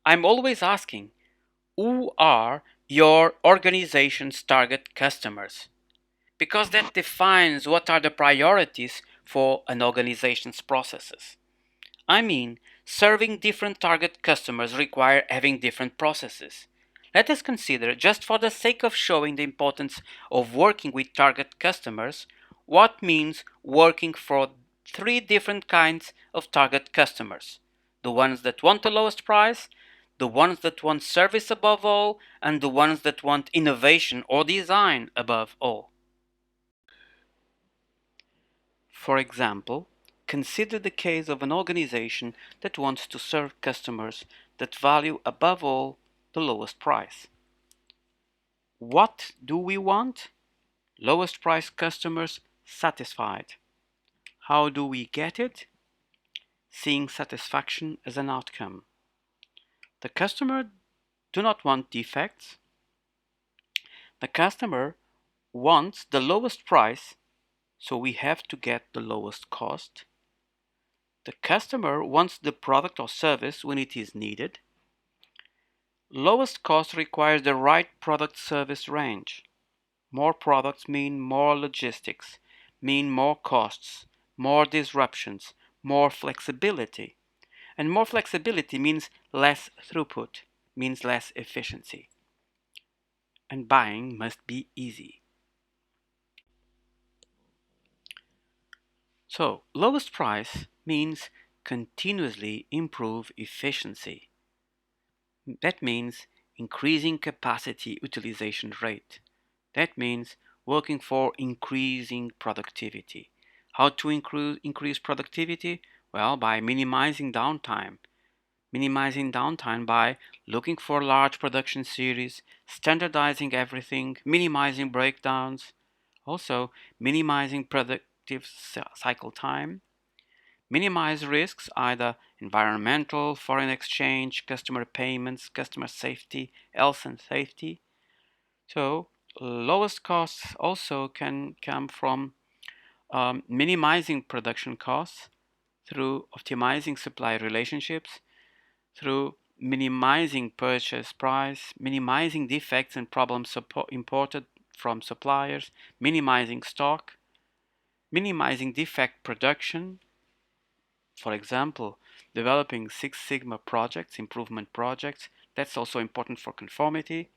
I'm always asking, who are your organization's target customers? Because that defines what are the priorities for an organization's processes. I mean, serving different target customers require having different processes. Let us consider, just for the sake of showing the importance of working with target customers, what means working for three different kinds of target customers. The ones that want the lowest price, the ones that want service above all, and the ones that want innovation or design above all. For example, consider the case of an organization that wants to serve customers that value above all the lowest price. What do we want? Lowest price customers satisfied. How do we get it? Seeing satisfaction as an outcome. The customer do not want defects. The customer wants the lowest price, so we have to get the lowest cost. The customer wants the product or service when it is needed. Lowest cost requires the right product service range. More products mean more logistics, mean more costs, more disruptions, more flexibility. And more flexibility means less throughput, means less efficiency. And buying must be easy. So, lowest price means continuously improve efficiency. That means increasing capacity utilization rate. That means working for increasing productivity. How to increase productivity? Well, by minimizing downtime. Minimizing downtime by looking for large production series, standardizing everything, minimizing breakdowns, also minimizing productive cycle time, minimize risks, either environmental, foreign exchange, customer payments, customer safety, health and safety. So lowest costs also can come from minimizing production costs through optimizing supply relationships, through minimizing purchase price, minimizing defects and problems imported from suppliers, minimizing stock, minimizing defect production. For example, developing Six Sigma projects, improvement projects, that's also important for conformity.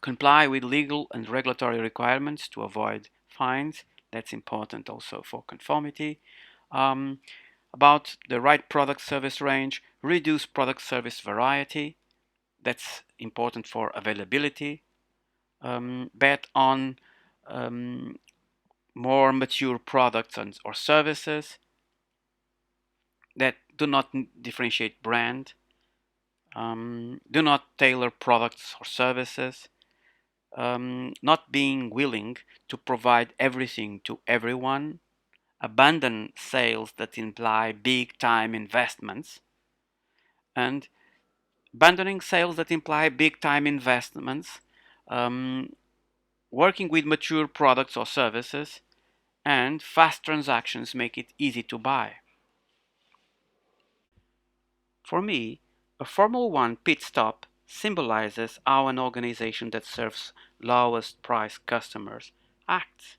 Comply with legal and regulatory requirements to avoid fines, that's important also for conformity. About the right product service range, reduce product service variety, that's important for availability. Bet on more mature products or services that do not differentiate brand, do not tailor products or services, not being willing to provide everything to everyone, abandon sales that imply big time investments, and abandoning sales that imply big time investments, working with mature products or services, and fast transactions make it easy to buy. For me, a Formula One pit stop symbolizes how an organization that serves lowest price customers acts.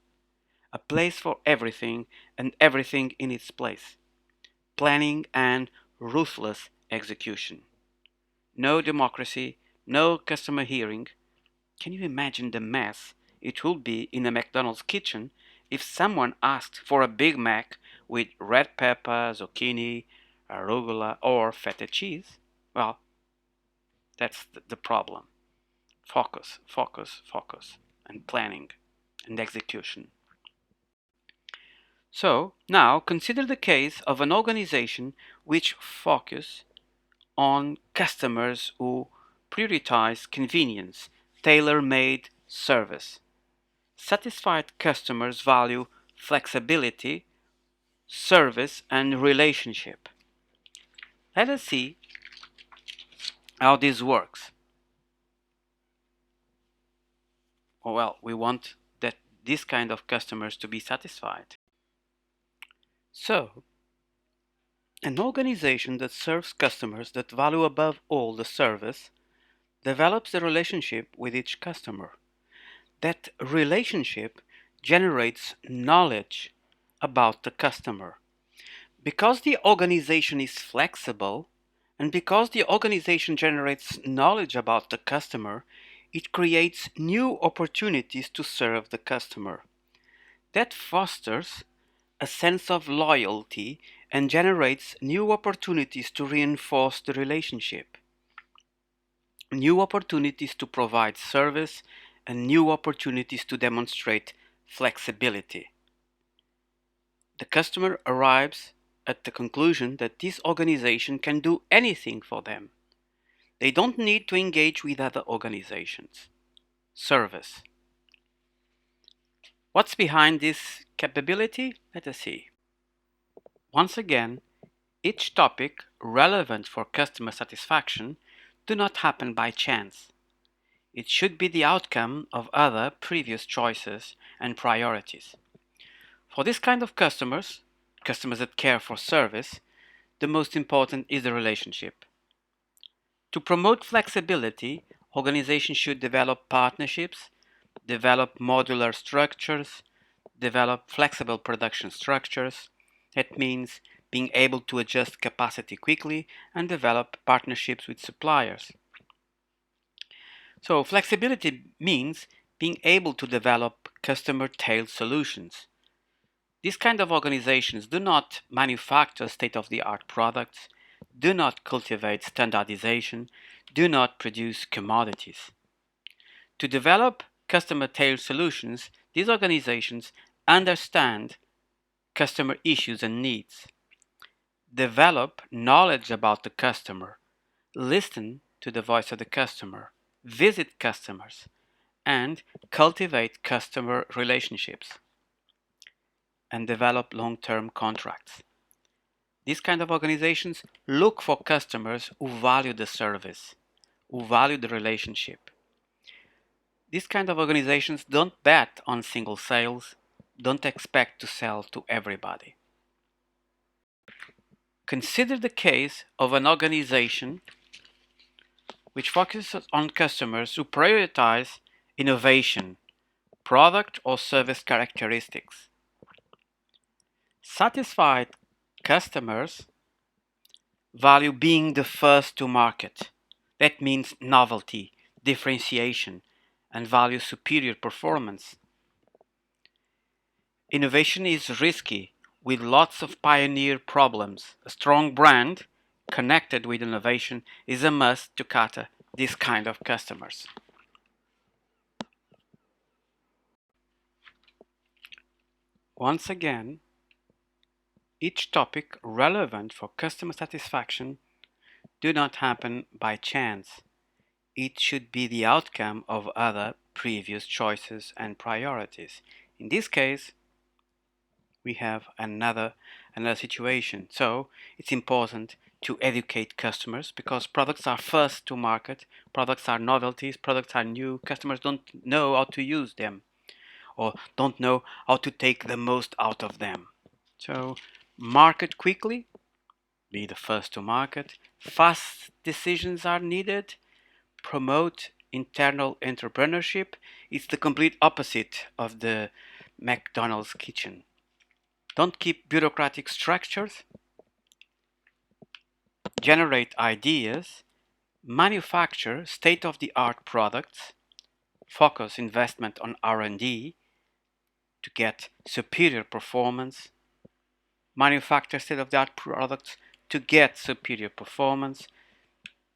A place for everything and everything in its place. Planning and ruthless execution. No democracy, no customer hearing. Can you imagine the mess it would be in a McDonald's kitchen if someone asked for a Big Mac with red pepper, zucchini, arugula, or feta cheese? Well, that's the problem. Focus, focus, focus, and planning and execution. So, now consider the case of an organization which focus on customers who prioritize convenience, tailor-made service. Satisfied customers value flexibility, service, and relationship. Let us see how this works. Well, we want that this kind of customers to be satisfied. So, An organization that serves customers that value above all the service develops a relationship with each customer. That relationship generates knowledge about the customer. Because the organization is flexible and because the organization generates knowledge about the customer, it creates new opportunities to serve the customer. That fosters a sense of loyalty and generates new opportunities to reinforce the relationship, new opportunities to provide service, and new opportunities to demonstrate flexibility. The customer arrives at the conclusion that this organization can do anything for them. They don't need to engage with other organizations. Service. What's behind this capability? Let us see. Once again, each topic relevant for customer satisfaction do not happen by chance. It should be the outcome of other previous choices and priorities. For this kind of customers, customers that care for service, the most important is the relationship. To promote flexibility, organizations should develop partnerships, develop modular structures, develop flexible production structures. That means being able to adjust capacity quickly and develop partnerships with suppliers. So flexibility means being able to develop customer-tailored solutions. These kind of organizations do not manufacture state-of-the-art products, do not cultivate standardization, do not produce commodities. To develop customer-tailored solutions, these organizations understand customer issues and needs, develop knowledge about the customer, listen to the voice of the customer, visit customers, and cultivate customer relationships and develop long-term contracts. These kind of organizations look for customers who value the service, who value the relationship. These kind of organizations don't bet on single sales, don't expect to sell to everybody. Consider the case of an organization which focuses on customers who prioritize innovation, product or service characteristics. Satisfied customers value being the first to market. That means novelty, differentiation, and value superior performance. Innovation is risky with lots of pioneer problems. A strong brand connected with innovation is a must to cater this kind of customers. Once again, each topic relevant for customer satisfaction do not happen by chance. It should be the outcome of other previous choices and priorities. In this case, we have another situation. So it's important to educate customers because products are first to market, products are novelties, products are new. Customers don't know how to use them or don't know how to take the most out of them. So market quickly, be the first to market. Fast decisions are needed. Promote internal entrepreneurship. It's the complete opposite of the McDonald's kitchen. Don't keep bureaucratic structures. Generate ideas. Manufacture state-of-the-art products. Focus investment on R&D to get superior performance. Manufacture state-of-the-art products to get superior performance.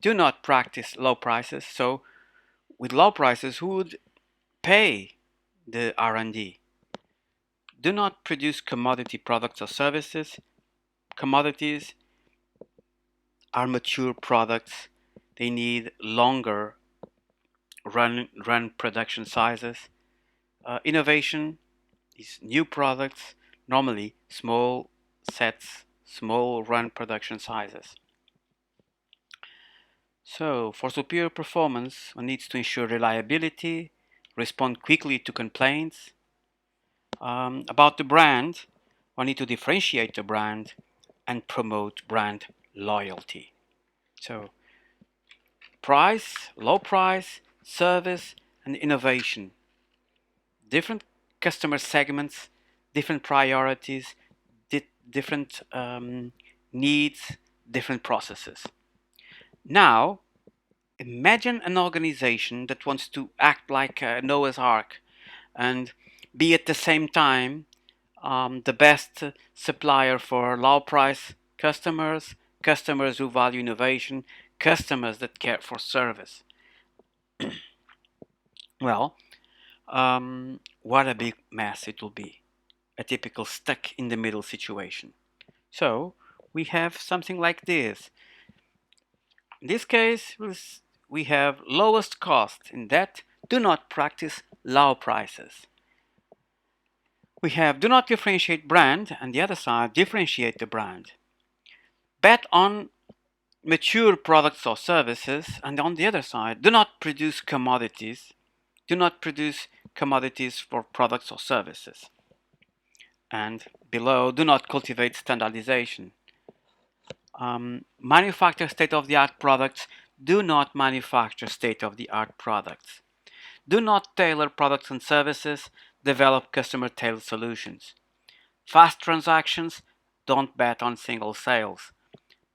Do not practice low prices. So with low prices, who would pay the R&D? Do not produce commodity products or services. Commodities are mature products. They need longer run production sizes. Innovation is new products, normally small sets, small run production sizes. So for superior performance, one needs to ensure reliability, respond quickly to complaints. About the brand, one needs to differentiate the brand and promote brand loyalty. So price, low price, service, and innovation. Different customer segments, different priorities, different needs, different processes. Now, imagine an organization that wants to act like a Noah's Ark and be at the same time the best supplier for low price customers, customers who value innovation, customers that care for service. Well, what a big mess it will be. A typical stuck in the middle situation. So we have something like this. In this case, we have lowest cost. In that, do not practice low prices. We have do not differentiate brand, and the other side, differentiate the brand. Bet on mature products or services, and on the other side, do not produce commodities. Do not produce commodities for products or services. And below, do not cultivate standardization. Manufacture state-of-the-art products. Do not manufacture state-of-the-art products. Do not tailor products and services. Develop customer-tailored solutions. Fast transactions. Don't bet on single sales.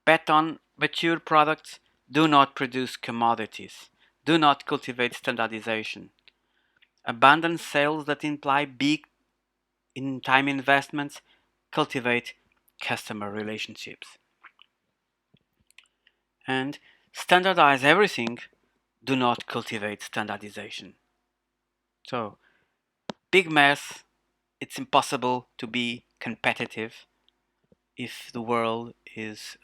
Bet on mature products. Do not produce commodities. Do not cultivate standardization. Abandon sales that imply big time investments. Cultivate customer relationships. And standardize everything. Do not cultivate standardization. So, big mess. It's impossible to be competitive if the world is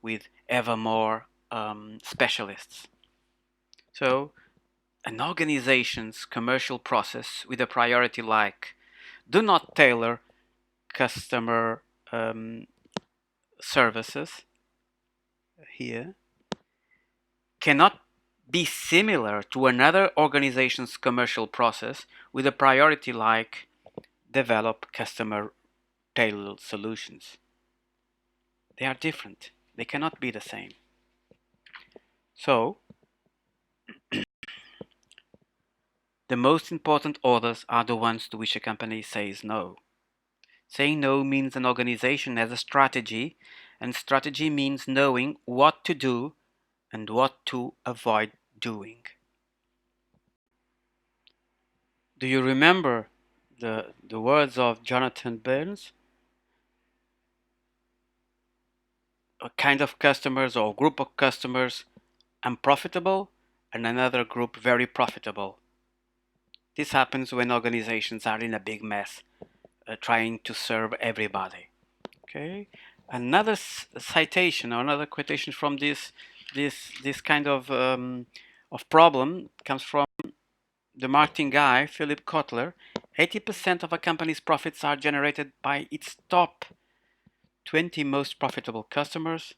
with ever more specialists. So, an organization's commercial process with a priority like do not tailor customer services here cannot be similar to another organization's commercial process with a priority like develop customer tailored solutions. They are different. They cannot be the same. So, the most important orders are the ones to which a company says no. Saying no means an organization has a strategy, and strategy means knowing what to do and what to avoid doing. Do you remember the words of Jonathan Burns? A kind of customers or group of customers unprofitable and another group very profitable. This happens when organizations are in a big mess, trying to serve everybody. Okay, another citation or another quotation from this kind of problem comes from the marketing guy Philip Kotler. 80% of a company's profits are generated by its top 20 most profitable customers.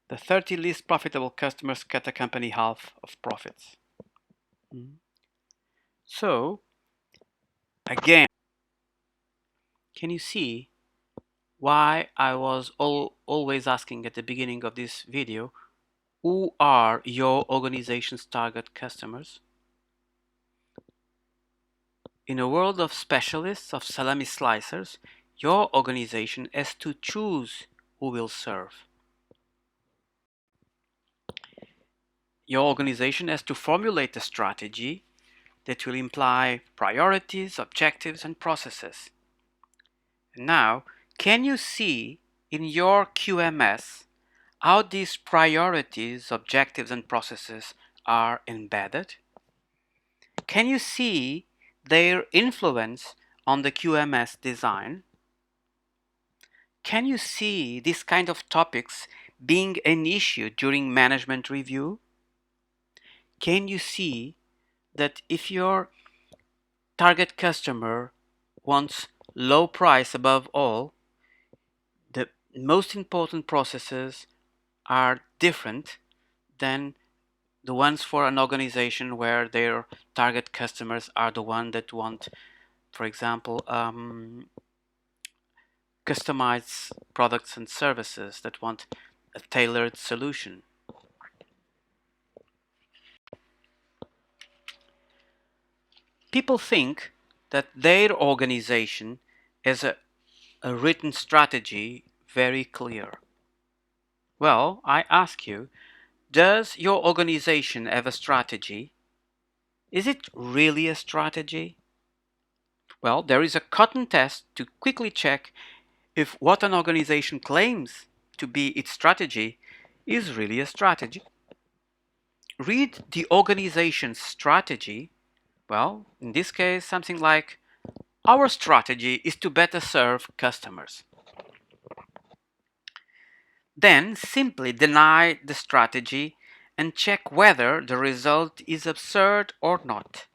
The 30 least profitable customers cut a company half of profits. So, again, can you see why I was always asking at the beginning of this video, who are your organization's target customers? In a world of specialists, of salami slicers, your organization has to choose who will serve. Your organization has to formulate a strategy that will imply priorities, objectives, and processes. Now, can you see in your QMS how these priorities, objectives, and processes are embedded? Can you see their influence on the QMS design? Can you see this kind of topics being an issue during management review? Can you see that if your target customer wants low price above all, the most important processes are different than the ones for an organization where their target customers are the ones that want, for example, customized products and services that want a tailored solution. People think that their organization has a written strategy very clear. Well, I ask you, does your organization have a strategy? Is it really a strategy? Well, there is a cotton test to quickly check if what an organization claims to be its strategy is really a strategy. Read the organization's strategy. Well, in this case, something like, our strategy is to better serve customers. Then simply deny the strategy and check whether the result is absurd or not.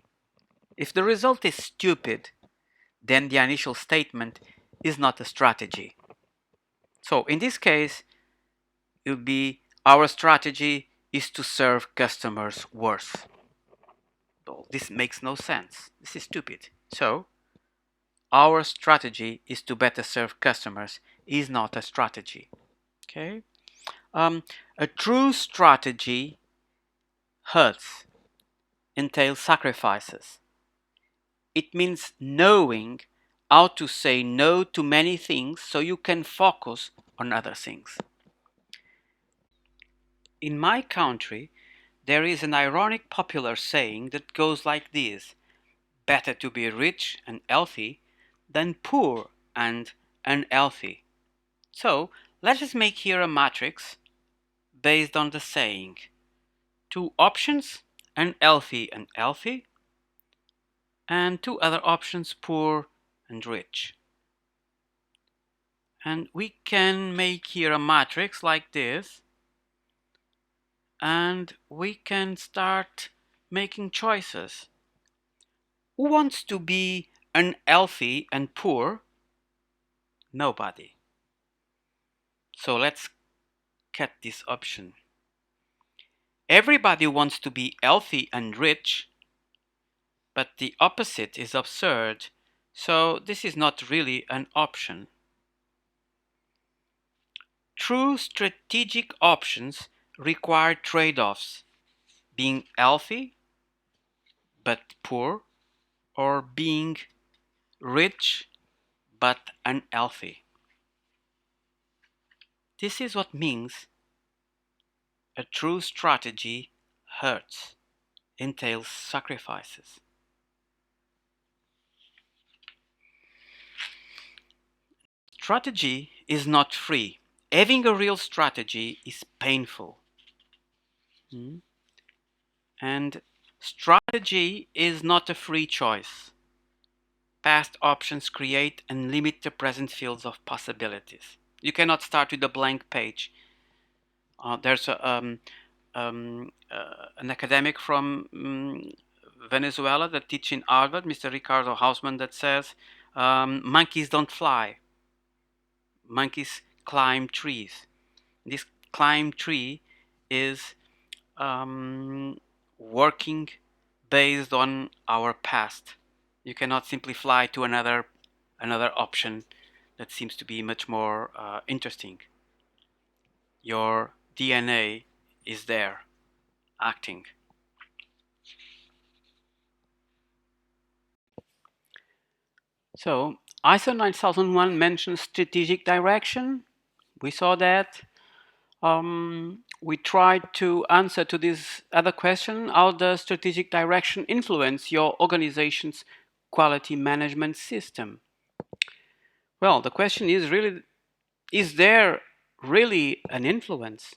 If the result is stupid, then the initial statement is not a strategy. So in this case, it would be, our strategy is to serve customers worse. Well, this makes no sense. This is stupid. So our strategy is to better serve customers is not a strategy. Okay. A true strategy hurts, entails sacrifices. It means knowing how to say no to many things so you can focus on other things. In my country, there is an ironic popular saying that goes like this: better to be rich and healthy than poor and unhealthy. So let us make here a matrix based on the saying. Two options, unhealthy and healthy, and two other options, poor and rich. And we can make here a matrix like this, and we can start making choices. Who wants to be unhealthy and poor? Nobody. So let's cut this option. Everybody wants to be healthy and rich, but the opposite is absurd, so this is not really an option. True strategic options require trade-offs, being healthy but poor, or being rich but unhealthy. This is what means a true strategy hurts, entails sacrifices. Strategy is not free. Having a real strategy is painful. And strategy is not a free choice. Past options create and limit the present fields of possibilities. You cannot start with a blank page. There's an academic from Venezuela that teaches in Harvard, Mr. Ricardo Hausman, that says monkeys don't fly. Monkeys climb trees. This climb tree is working based on our past. You cannot simply fly to another option that seems to be much more interesting. Your DNA is there, acting. So ISO 9001 mentions strategic direction. We saw that. We tried to answer to this other question: how does strategic direction influence your organization's quality management system? Well, the question is really, is there really an influence?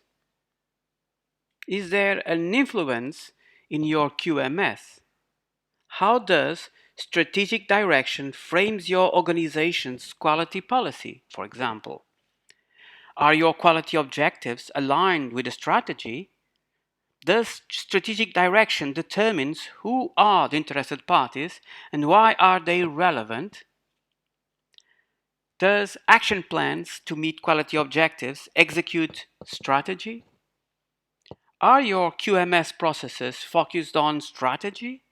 Is there an influence in your QMS? How does strategic direction frames your organization's quality policy, for example? Are your quality objectives aligned with the strategy? Does strategic direction determines who are the interested parties and why are they relevant? Does action plans to meet quality objectives execute strategy? Are your QMS processes focused on strategy?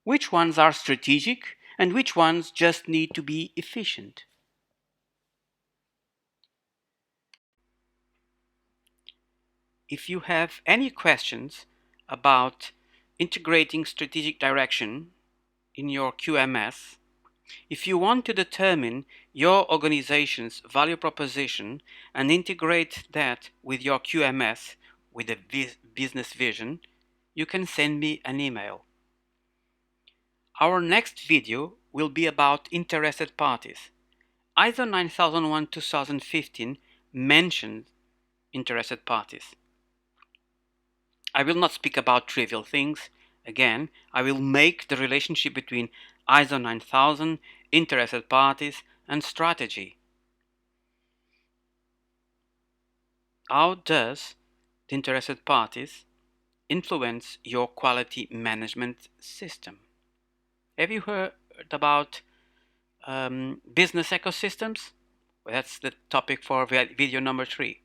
Which ones are strategic and which ones just need to be efficient? if you have any questions about integrating strategic direction in your QMS, if you want to determine your organization's value proposition and integrate that with your QMS with a business vision, you can send me an email. Our next video will be about interested parties. ISO 9001-2015 mentions interested parties. I will not speak about trivial things. Again, I will make the relationship between ISO 9000, interested parties, and strategy. How does the interested parties influence your quality management system? Have you heard about business ecosystems? Well, that's the topic for video number 3.